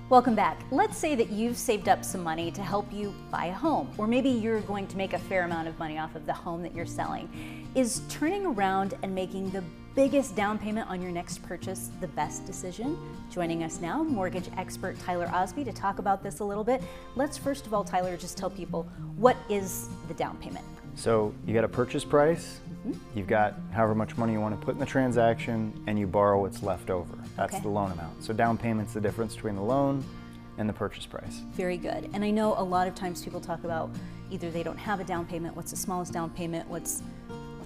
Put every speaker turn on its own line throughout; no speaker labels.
Welcome back. Let's say that you've saved up some money to help you buy a home, or maybe you're going to make a fair amount of money off of the home that you're selling. Is turning around and making the biggest down payment on your next purchase the best decision? Joining us now, mortgage expert Tyler Osby, to talk about this a little bit. Let's first of all, Tyler, just tell people, what is the down payment?
So you got a purchase price, you've got however much money you want to put in the transaction, and you borrow what's left over. That's
Okay.
the loan amount. So down payment's the difference between the loan and the purchase price.
Very good. And I know a lot of times people talk about either they don't have a down payment, what's the smallest down payment, what's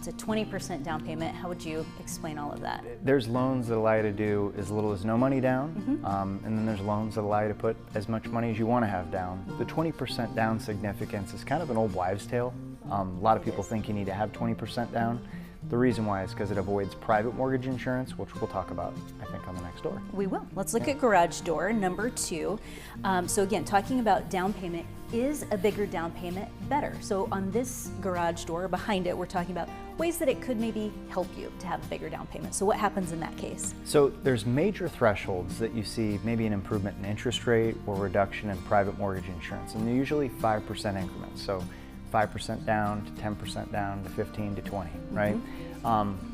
a 20% down payment. How would you explain all of that?
There's loans that allow you to do as little as no money down, and then there's loans that allow you to put as much money as you want to have down. The 20% down significance is kind of an old wives' tale. A lot of people think you need to have 20% down. The reason why is because it avoids private mortgage insurance, which we'll talk about, I think, on the next door.
We will. Let's look at garage door number 2. So again, talking about down payment, is a bigger down payment better? So on this garage door behind it, we're talking about ways that it could maybe help you to have a bigger down payment. So what happens in that case?
So there's major thresholds that you see, maybe an improvement in interest rate or reduction in private mortgage insurance, and they're usually 5% increments. So 5% down to 10% down to 15 to 20, right?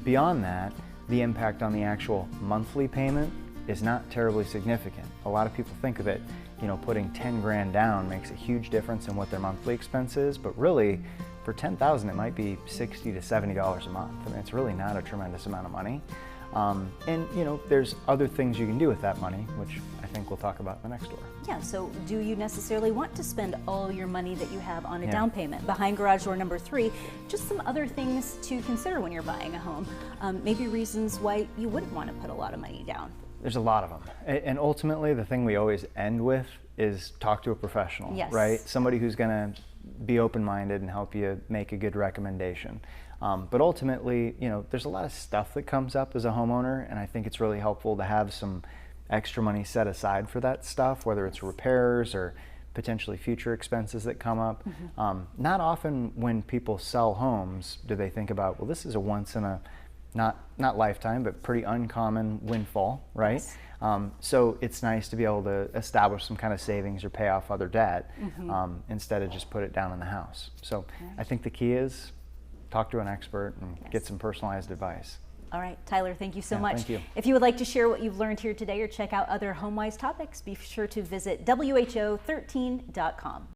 Beyond that, the impact on the actual monthly payment is not terribly significant. A lot of people think of it, putting 10 grand down makes a huge difference in what their monthly expense is, but really for 10,000 it might be $60 to $70 a month. I mean, it's really not a tremendous amount of money. And there's other things you can do with that money, which I think we'll talk about in the next door.
Yeah, so do you necessarily want to spend all your money that you have on a down payment? Behind garage door number 3, just some other things to consider when you're buying a home. Maybe reasons why you wouldn't want to put a lot of money down.
There's a lot of them. And ultimately, the thing we always end with is talk to a professional,
Yes.
right? Somebody who's gonna be open-minded and help you make a good recommendation. But ultimately, there's a lot of stuff that comes up as a homeowner, and I think it's really helpful to have some extra money set aside for that stuff, whether it's repairs or potentially future expenses that come up. Not often when people sell homes do they think about, well, this is a once in a, not lifetime, but pretty uncommon windfall, right?
Yes.
So it's nice to be able to establish some kind of savings or pay off other debt instead of just put it down in the house. So I think the key is talk to an expert and get some personalized advice.
All right, Tyler, thank you so much.
Thank you.
If you would like to share what you've learned here today or check out other HomeWise topics, be sure to visit who13.com.